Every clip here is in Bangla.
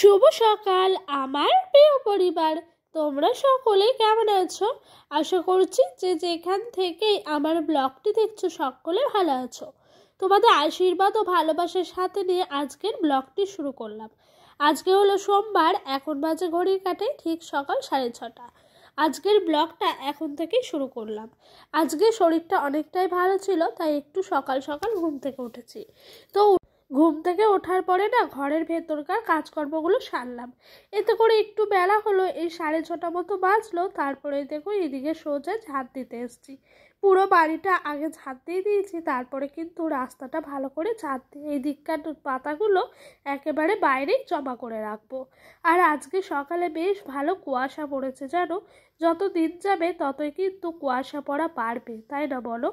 শুভ সকাল আমার প্রিয় পরিবার, তোমরা সকলে কেমন আছো? আশা করছি যে যেখান থেকেই আমার ব্লগটি দেখছো সকলে ভালো আছো। তোমাদের আশীর্বাদ ও ভালোবাসার সাথে নিয়ে আজকের ব্লগটি শুরু করলাম। আজকে হলো সোমবার, এখন বাজে ঘড়ির কাঁটায় ঠিক সকাল 6:30। আজকের ব্লগটা এখন থেকেই শুরু করলাম। আজকে শরীরটা অনেকটাই ভালো ছিল, তাই একটু সকাল সকাল ঘুম থেকে উঠেছি। তো ঘুম থেকে ওঠার পরে না ঘরের ভেতরকার কাজকর্মগুলো সারলাম। এতে করে একটু বেলা হলো, এই 6:30 মতো বাজলো। তারপরে দেখো এদিকে সোজা ঝাঁট দিতে এসেছি। পুরো বাড়িটা আগে ঝাঁট দিয়ে দিয়েছি, তারপরে কিন্তু রাস্তাটা ভালো করে ঝাঁট দিয়ে এই দিককার পাতাগুলো একেবারে বাইরেই জমা করে রাখবো। আর আজকে সকালে বেশ ভালো কুয়াশা পড়েছে জানো। যত দিন যাবে ততই কিন্তু কুয়াশা পড়া বাড়বে, তাই না বলো?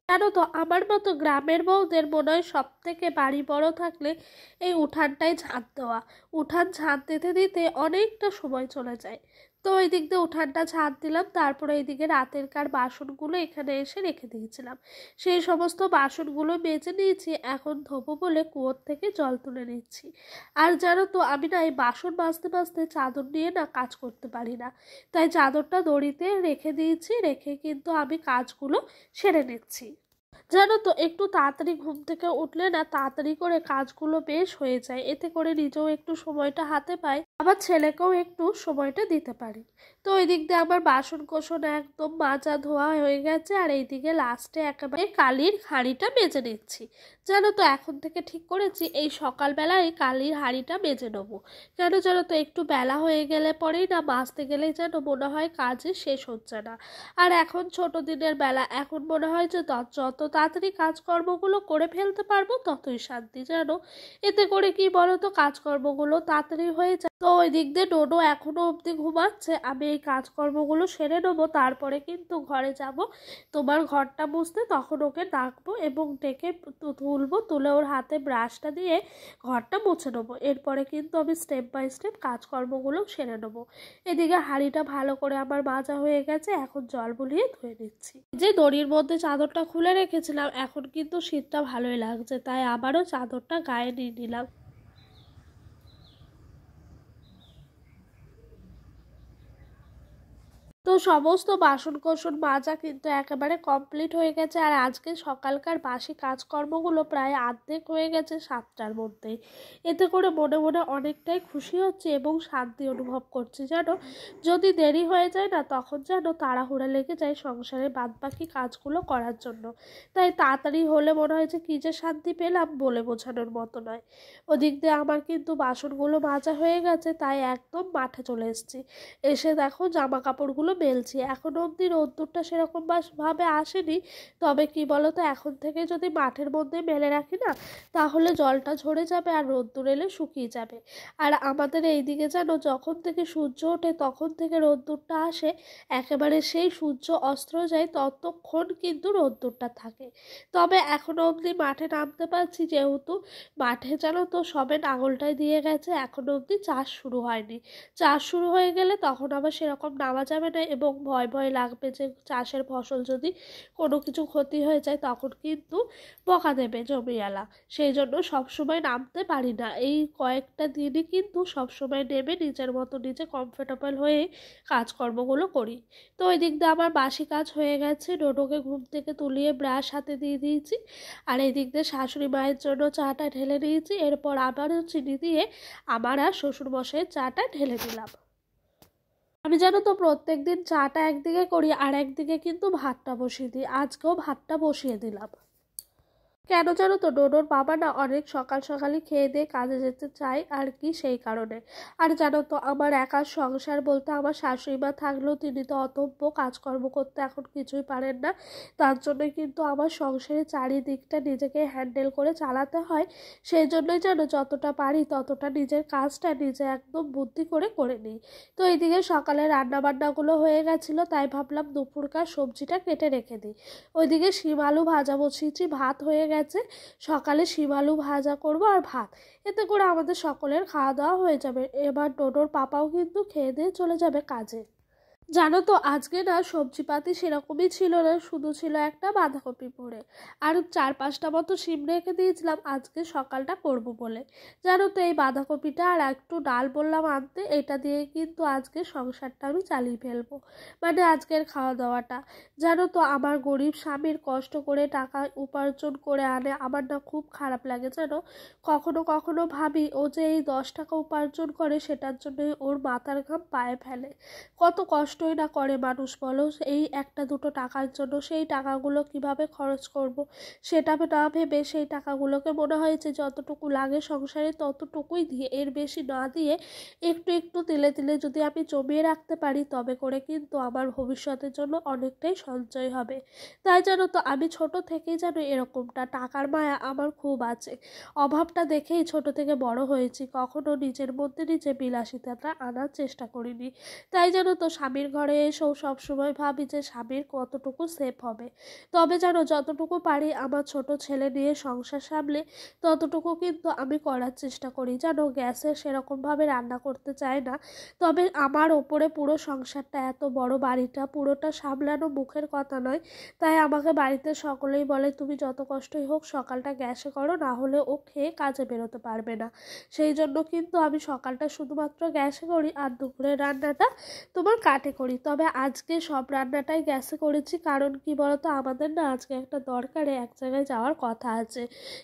জানো তো, আমার মতো গ্রামের বউদের মনে হয় সব থেকে বাড়ি বড় থাকলে এই উঠানটাই ঝাঁট দেওয়া। উঠান ঝাঁট দিতে দিতে অনেকটা সময় চলে যায়। তো ওই দিক দিয়ে উঠানটা ঝাঁট দিলাম, তারপরে এইদিকে রাতেরকার বাসনগুলো এখানে এসে রেখে দিয়েছিলাম। সেই সমস্ত বাসনগুলো মেজে নিয়েছি, এখন ধোবো বলে কুয়োর থেকে জল তুলে নিচ্ছি। আর জানো তো, আমি না এই বাসন মাজতে মাজতে চাদর নিয়ে না কাজ করতে পারি না, তাই চাদরটা দড়িতে রেখে দিয়েছি, রেখে কিন্তু আমি কাজগুলো সেরে নিচ্ছি। জানো তো, একটু তাড়াতাড়ি ঘুম থেকে উঠলে না তাড়াতাড়ি করে কাজগুলো বেশ হয়ে যায়, এতে করে নিজেও একটু সময়টা হাতে পাই, আবার ছেলেকেও একটু সময়টা দিতে পারি। তো ওই দিক দিয়ে আমার বাসন কোসন একদম মাজা ধোয়া হয়ে গেছে, আর এইদিকে লাস্টে একেবারে কালির হাঁড়িটা মেজে নিচ্ছি। জানো তো, এখন থেকে ঠিক করেছি এই সকালবেলায় কালির হাঁড়িটা মেজে নেবো। কেন জানো তো, একটু বেলা হয়ে গেলে পরেই না মাজতে গেলেই যেন মনে হয় কাজে শেষ হচ্ছে না। আর এখন ছোট দিনের বেলা, এখন মনে হয় যে যত তাড়াতাড়ি কাজকর্মগুলো করে ফেলতে পারবো ততই শান্তি জানো। এতে করে কি বলো তো, কাজকর্মগুলো তাড়াতাড়ি হয়ে যায়। তো ওই দিক দিয়ে ডোডো এখনো অবধি ঘুমাচ্ছে, আমি এই কাজকর্মগুলো সেরে নেবো, তারপরে কিন্তু ঘরে যাব তোমার ঘরটা মুছতে। তখন ওকে ডাকবো এবং ডেকে তুলবো, তুলে ওর হাতে ব্রাশটা দিয়ে ঘরটা মুছে নেবো। এরপরে কিন্তু আমি স্টেপ বাই স্টেপ কাজকর্মগুলো সেরে নেবো। এদিকে হাঁড়িটা ভালো করে আমার মাজা হয়ে গেছে, এখন জল বুলিয়ে ধুয়ে নিচ্ছি। যে দড়ির মধ্যে চাদরটা খুলে রেখেছিলাম, এখন কিন্তু শীতটা ভালোই লাগছে, তাই আবারও চাদরটা গায়ে নিয়ে নিলাম। তো সমস্ত বাসন কোসন মাজা কিন্তু একেবারে কমপ্লিট হয়ে গেছে, আর আজকে সকালকার বাসি কাজকর্মগুলো প্রায় অর্ধেক হয়ে গেছে 7টার মধ্যেই। এতে করে মনে মনে অনেকটাই খুশি হচ্ছে এবং শান্তি অনুভব করছি জানো। যদি দেরি হয়ে যায় না, তখন যেন তাড়াহুড়া লেগে যায় সংসারের বাদবাকি কাজগুলো করার জন্য। তাই তাড়াতাড়ি হলে মনে হয় যে কী যে শান্তি পেলাম, বলে বোঝানোর মতো নয়। ওদিক দিয়ে আমার কিন্তু বাসনগুলো মাজা হয়ে গেছে, তাই একদম মাঠে চলে এসেছি। এসে দেখো জামা কাপড়গুলো মেলছি। এখনো অবধি রোদ্দুরটা সেরকম ভাবে আসেনি, তবে কি বলতো, এখন থেকে যদি মাঠের মধ্যে মেলে রাখি না, তাহলে জলটা ঝরে যাবে আর রোদ্দুর এলে শুকিয়ে যাবে। আর আমাদের এইদিকে যেন যখন থেকে সূর্য ওঠে তখন থেকে রোদ্দুরটা আসে, একেবারে সেই সূর্য অস্ত যায় ততক্ষণ কিন্তু রোদ্দুরটা থাকে। তবে এখনো অবধি মাঠে নামতে পারছি, যেহেতু মাঠে জানো তো সবে নাঙলটাই দিয়ে গেছে, এখনো অবধি চাষ শুরু হয়নি। চাষ শুরু হয়ে গেলে তখন আবার সেরকম নামা যাবে না, এবং ভয় ভয় লাগবে যে চাষের ফসল যদি কোনো কিছু ক্ষতি হয়ে যায় তখন কিন্তু বকা দেবে জমিওয়ালা। সেই জন্য সবসময় নামতে পারি না, এই কয়েকটা দিনই কিন্তু সবসময় নেমে নিজের মতো নিজে কমফোর্টেবল হয়ে কাজকর্মগুলো করি। তো ওই দিক দিয়ে আমার বাসি কাজ হয়ে গেছে, ডোডোকে ঘুম থেকে তুলিয়ে ব্রাশ হাতে দিয়ে দিয়েছি, আর এই দিক দিয়ে শাশুড়ি মায়ের জন্য চাটা ঢেলে নিয়েছি। এরপর আবারও চিনি দিয়ে আমার আর শ্বশুরমশাইয়ের চাটা ঢেলে দিলাম। আমি জানো তো প্রত্যেক দিন চাটা একদিকে করি আর একদিকে কিন্তু ভাতটা বসিয়ে দিই, আজকেও ভাতটা বসিয়ে দিলাম। কেন জানো তো, ডোডোর বাবা না অনেক সকাল সকালই খেয়ে দিয়ে কাজে যেতে চায় আর কি, সেই কারণে। আর জানো তো, আমার একার সংসার বলতে আমার শাশুড়ি মা থাকলেও তিনি তো অতব্য, কাজকর্ম করতে এখন কিছুই পারেন না। তার জন্য কিন্তু আমার সংসারের চারিদিকটা নিজেকে হ্যান্ডেল করে চালাতে হয়। সেই জন্যই যেন যতটা পারি ততটা নিজের কাজটা নিজে একদম বুদ্ধি করে করে নিই। তো এইদিকে সকালে রান্নাবান্নাগুলো হয়ে গেছিলো, তাই ভাবলাম দুপুরকার সবজিটা কেটে রেখে দিই। ওইদিকে শিম আলু ভাজা বসিয়েছি, ভাত হয়ে গেছে। সকালে শিম আলু ভাজা করব আর ভাত, এতে করে আমাদের সকলের খাওয়া দাওয়া হয়ে যাবে। এবার ডোডোর পাপাও কিন্তু খেয়ে দিয়ে চলে যাবে কাজে। জানো তো আজকে না সবজিপাতি সেরকমই ছিল না, শুধু ছিল একটা বাঁধাকপি পড়ে আর 4-5টা মতো শিম রেখে দিয়েছিলাম আজকে সকালটা করব বলে। জানো তো এই বাঁধাকপিটা আর একটু ডাল বললাম আনতে, এটা দিয়ে কিন্তু আজকে সংসারটা আমি চালিয়ে ফেলবো, মানে আজকের খাওয়া দাওয়াটা। জানো তো আমার গরিব স্বামীর কষ্ট করে টাকা উপার্জন করে আনে, আমার না খুব খারাপ লাগে জানো। কখনো কখনো ভাবি ও যে এই 10 টাকা উপার্জন করে সেটার জন্য ওর মাথার ঘাম পায়ে ফেলে। কত কষ্টই না করে মানুষ বলো এই 1-2 টাকার জন্য। সেই টাকাগুলো কিভাবে খরচ করব সেটা না ভেবে সেই টাকাগুলোকে মনে হয়েছে যতটুকু লাগে সংসারে ততটুকুই দিয়ে, এর বেশি না দিয়ে একটু একটু তিলে তিলে যদি আমি জমিয়ে রাখতে পারি তবে করে কিন্তু আমার ভবিষ্যতের জন্য অনেকটাই সঞ্চয় হবে। তাই জানো তো আমি ছোট থেকেই যেন এরকমটা টাকার মায়া আমার খুব আছে। অভাবটা দেখেই ছোট থেকে বড় হয়েছি, কখনো নিজের মধ্যে নিজে বিলাসিতাটা আনার চেষ্টা করিনি। তাই জানো তো স্বামীর ঘরে এসেও সবসময় ভাবি যে স্বামীর কতটুকু সেফ হবে। তবে জানো যতটুকু পারি আমার ছোট ছেলে নিয়ে সংসার সামলে ততটুকু কিন্তু আমি করার চেষ্টা করি। জানো গ্যাসে সেরকমভাবে রান্না করতে চাই না, তবে আমার ওপরে পুরো সংসারটা, এত বড় বাড়িটা পুরোটা সামলানো মুখের কথা নয়। তাই আমাকে বাড়িতে সকলেই বলে তুমি যত কষ্টই হোক সকালটা গ্যাসে করো, না হলে ও খেয়ে কাজে বেরোতে পারবে না। সেই জন্য কিন্তু আমি সকালটা শুধুমাত্র গ্যাসে করি আর দুপুরের রান্নাটা তোমার কাটে করি। তবে আজকে সব রান্নাটাই গ্যাসে করেছি, কারণ কি বলতো আমাদের না আজকে একটা দরকারে এক জায়গায় যাওয়ার কথা আছে।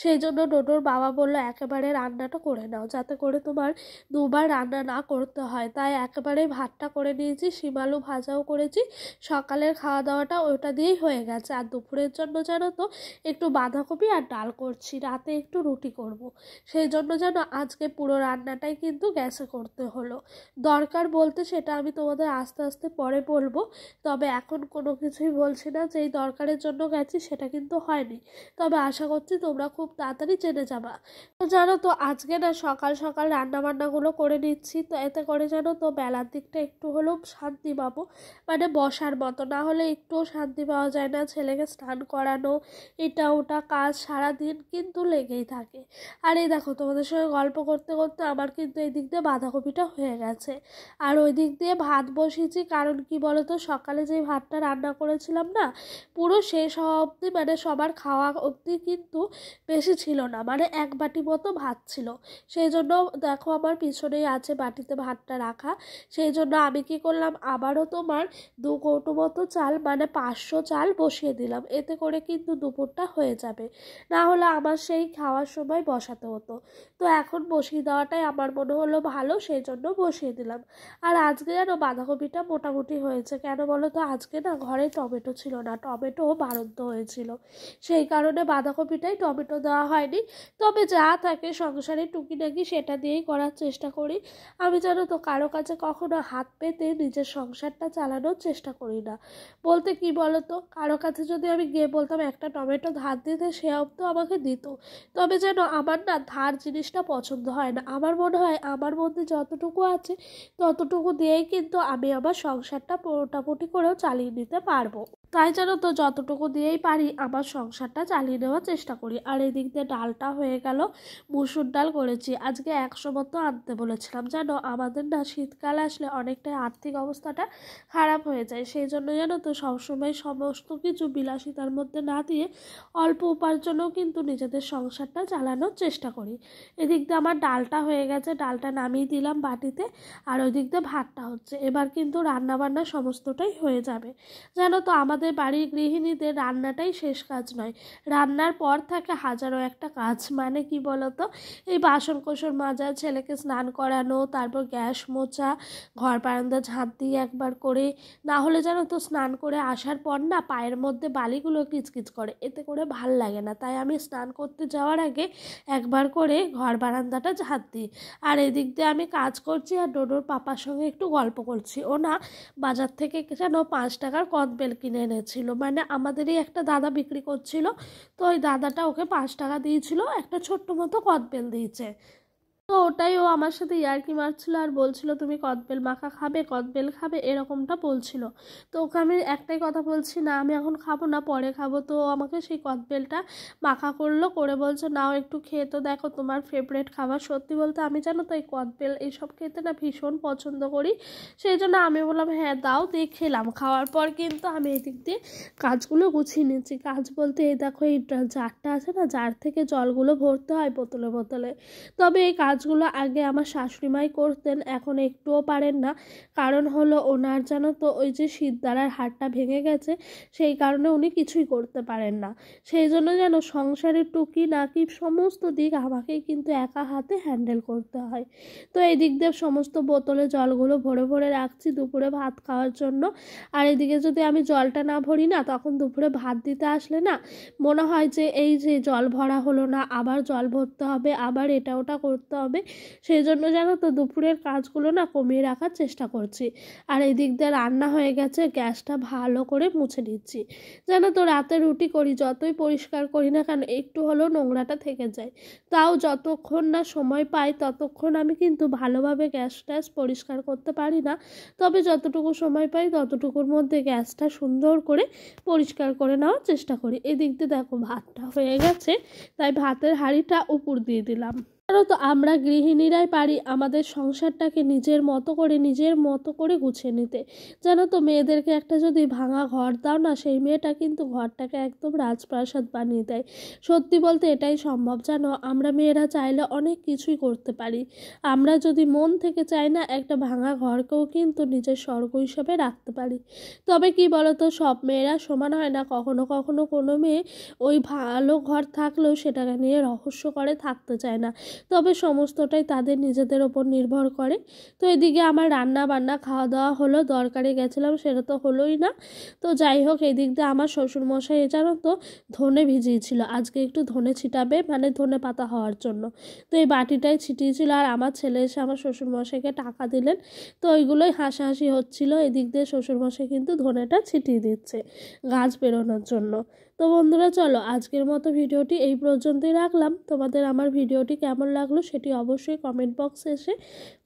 সেই জন্য ডোডোর বাবা বললো একেবারে রান্নাটা করে নাও যাতে করে তোমার দুবার রান্না না করতে হয়। তাই একেবারে ভাতটা করে নিয়েছি, শিম আলু ভাজাও করেছি, সকালের খাওয়া দাওয়াটা ওটা দিয়েই হয়ে গেছে। আর দুপুরের জন্য জানো তো একটু বাঁধাকপি আর ডাল করছি, রাতে একটু রুটি করব। সেই জন্য যেন আজকে পুরো রান্নাটাই কিন্তু গ্যাসে করতে হলো। দরকার বলতে সেটা আমি তোমাদের আস্তে আস্তে পরে বলবো, তবে এখন কোনো কিছুই বলছি না যে এই দরকারের জন্য গেছি সেটা কিন্তু হয়নি। তবে আশা করছি তোমরা খুব তাড়াতাড়ি জেনে যাবা। তো জানো তো আজকে না সকাল সকাল রান্না বান্নাগুলো করে নিচ্ছি, তো এতে করে জানো তো বেলার দিকটা একটু হলেও শান্তি পাবো, মানে বসার মতো, না হলে একটুও শান্তি পাওয়া যায় না। ছেলেকে স্নান করানো এটা ওটা কাজ সারাদিন কিন্তু লেগেই থাকে। আর এই দেখো তোমাদের সঙ্গে গল্প করতে করতে আমার কিন্তু এই দিক দিয়ে বাঁধাকপিটা হয়ে গেছে আর ওই দিক দিয়ে ভাত বসিয়েছি। কারণ কি বলতো সকালে যেই ভাতটা রান্না করেছিলাম না পুরো শেষ হওয়া অবধি, মানে সবার খাওয়া অবধি কিন্তু বেশি ছিল না, মানে 1 বাটি মতো ভাত ছিল। সেই জন্য দেখো আমার পিছনেই আছে বাটিতে ভাতটা রাখা। সেই জন্য আমি কি করলাম আবারও তোমার 2 কৌটো মতো চাল, মানে 500 চাল বসিয়ে দিলাম, এতে করে কিন্তু দুপুরটা হয়ে যাবে। না হলে আমার সেই খাওয়ার সময় বসাতে হতো। তো এখন বসিয়ে দেওয়াটাই আমার মনে হলো ভালো, সেই জন্য বসিয়ে দিলাম। আর আজকে যেন বাঁধাকপিটা মোটামুটি হয়েছে, কেন বলো তো আজকে না ঘরে টমেটো ছিল না, টমেটো বারন্ত হয়েছিল, সেই কারণে বাঁধাকপিটাই টমেটো দেওয়া হয়নি। তবে যা থাকে সংসারে টুকিটাকি সেটা দিয়েই করার চেষ্টা করি। আমি জানো তো কারো কাছে কখনো হাত পেতে নিজের সংসারটা চালানোর চেষ্টা করি না। বলতে কি বলো তো কারো কাছে যদি আমি গিয়ে বলতাম একটা টমেটো ধার দিতে সেও তো আমাকে দিত। তবে যেন আমার না ধার জিনিসটা পছন্দ হয় না, আমার মনে হয় আমার মধ্যে যতটুকু আছে ততটুকু দিয়েই কিন্তু আমি আমার সংসারটা মোটামুটি করেও চালিয়ে নিতে পারবো। তাই জানো তো যতটুকু দিয়েই পারি আমার সংসারটা চালিয়ে নেওয়ার চেষ্টা করি। আর এদিক দিয়ে ডালটা হয়ে গেল, মুসুর ডাল করেছি আজকে 100 মতো আনতে বলেছিলাম। জানো আমাদের না শীতকাল আসলে অনেকটাই আর্থিক অবস্থাটা খারাপ হয়ে যায়, সেই জন্য জানো তো সবসময় সমস্ত কিছু বিলাসিতার মধ্যে না দিয়ে অল্প উপার্জনেও কিন্তু নিজেদের সংসারটা চালানোর চেষ্টা করি। এদিক দিয়ে আমার ডালটা হয়ে গেছে, ডালটা নামিয়ে দিলাম বাটিতে, আর ওই দিক দিয়ে ভাতটা হচ্ছে। এবার কিন্তু রান্নাবান্না সমস্তটাই হয়ে যাবে। জানো তো আমাদের বাড়ির গৃহিণীদের রান্নাটাই শেষ কাজ নয়, রান্নার পর থাকে হাজারো একটা কাজ। মানে কি বলতো এই বাসন কোসন মাজা, ছেলেকে স্নান করানো, তারপর গ্যাস মোছা, ঘর বারান্দা ঝাঁট দিয়ে একবার করে, না হলে জানো তো স্নান করে আসার পর না পায়ের মধ্যে বালিগুলো কিচকিচ করে, এতে করে ভাল লাগে না। তাই আমি স্নান করতে যাওয়ার আগে একবার করে ঘর বারান্দাটা ঝাঁট দিই। আর এদিক দিয়ে আমি কাজ করছি আর ডোডোর পাপার সঙ্গে একটু গল্প করছি। ও না বাজার থেকে যেন 5 টাকার কদবেল কিনে এনেছিল, মানে আমাদেরই একটা দাদা বিক্রি করছিল, তো ওই দাদাটা ওকে 5 টাকা দিয়েছিল, একটা ছোট্ট মতো কদবেল দিয়েছে। তো ওটাই ও আমার সাথে ইয়ার্কি মারছিল আর বলছিল তুমি কদবেল মাখা খাবে, কদবেল খাবে, এরকমটা বলছিল। তো ওকে আমি একটাই কথা বলছি, না আমি এখন খাবো না, পরে খাবো। তো ও আমাকে সেই কদবেলটা মাখা করলো, করে বলছে নাও একটু খেয়ে তো দেখো, তোমার ফেভারিট খাবার। সত্যি বলতে আমি জানো তো এই কদবেল এইসব খেতে না ভীষণ পছন্দ করি। সেই জন্য আমি বললাম হ্যাঁ দাও, দিয়ে খেলাম। খাওয়ার পর কিন্তু আমি এদিক দিয়ে কাজগুলো গুছিয়ে নিচ্ছি। কাজ বলতে এই দেখো এই জারটা আছে না, জার থেকে জলগুলো ভরতে হয় বোতলে বোতলে। তবে এই কাজগুলো আগে আমার শাশুড়িমাই করতেন, এখন একটুও পারেন না। কারণ হলো ওনার জানো তো ওই যে শিরদাঁড়ার হাড়টা ভেঙে গেছে, সেই কারণে উনি কিছুই করতে পারেন না। সেই জন্য যেন সংসারের টুকি নাকি সমস্ত দিক আমাকেই কিন্তু একা হাতে হ্যান্ডেল করতে হয়। তো এই দিক দিয়ে সমস্ত বোতলে জলগুলো ভরে ভরে রাখছি দুপুরে ভাত খাওয়ার জন্য। আর এদিকে যদি আমি জলটা না ভরি না, তখন দুপুরে ভাত দিতে আসলে না মনে হয় যে এই যে জল ভরা হলো না, আবার জল ভরতে হবে, আবার এটা ওটা করতে হবে। সেই জন্য জানো তো দুপুরের কাজগুলো না কমিয়ে রাখার চেষ্টা করছি। আর এই দিক দিয়ে রান্না হয়ে গেছে, গ্যাসটা ভালো করে মুছে নিচ্ছি। জানো তো রাতে রুটি করি, যতই পরিষ্কার করি না কেন একটু হলেও নোংরাটা থেকে যায়। তাও যতক্ষণ না সময় পাই ততক্ষণ আমি কিন্তু ভালোভাবে গ্যাস ট্যাস পরিষ্কার করতে পারি না। তবে যতটুকু সময় পাই ততটুকুর মধ্যে গ্যাসটা সুন্দর করে পরিষ্কার করে নেওয়ার চেষ্টা করি। এদিক দিয়ে দেখো ভাতটা হয়ে গেছে, তাই ভাতের হাঁড়িটা উপর দিয়ে দিলাম। জানো তো আমরা গৃহিণীরাই পারি আমাদের সংসারটাকে নিজের মতো করে গুছিয়ে নিতে। জানো তো মেয়েদেরকে একটা যদি ভাঙা ঘর দাও না, সেই মেয়েটা কিন্তু ঘরটাকে একদম রাজপ্রাসাদ বানিয়ে দেয়। সত্যি বলতে এটাই সম্ভব। জানো আমরা মেয়েরা চাইলে অনেক কিছুই করতে পারি। আমরা যদি মন থেকে চাই না, একটা ভাঙা ঘরকেও কিন্তু নিজের স্বর্গ হিসেবে রাখতে পারি। তবে কি বলতো, সব মেয়েরা সমান হয় না। কখনো কখনো কোনো মেয়ে ওই ভালো ঘর থাকলেও সেটাকে নিয়ে রহস্য করে থাকতে চায় না। তবে সমস্তটাই তাদের নিজেদের ওপর নির্ভর করে। তো এদিকে আমার রান্না বান্না খাওয়া দাওয়া হলো, দরকারে গেছিলাম সেটা তো হলোই না। তো যাই হোক, এদিক দিয়ে আমার শ্বশুরমশাই জানো তো ধনে ভিজিয়েছিল, আজকে একটু ধনে ছিটাবে, মানে ধনে পাতা হওয়ার জন্য। তো এই বাটিটাই ছিটিয়েছিল, আর আমার ছেলে এসে আমার শ্বশুরমশাইকে টাকা দিলেন। তো ওইগুলোই হাসাহাসি হচ্ছিল। এদিক দিয়ে শ্বশুরমশাই কিন্তু ধনেটা ছিটিয়ে দিচ্ছে গাছ বেরোনোর জন্য। তো বন্ধুরা চলো আজকের মতো ভিডিওটি এই পর্যন্তই রাখলাম। তোমাদের আমার ভিডিওটি কেমন লাগলো সেটি অবশ্যই কমেন্ট বক্সে এসে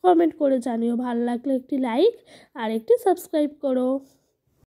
কমেন্ট করে জানিও। ভালো লাগলে একটি লাইক আর একটি সাবস্ক্রাইব করো।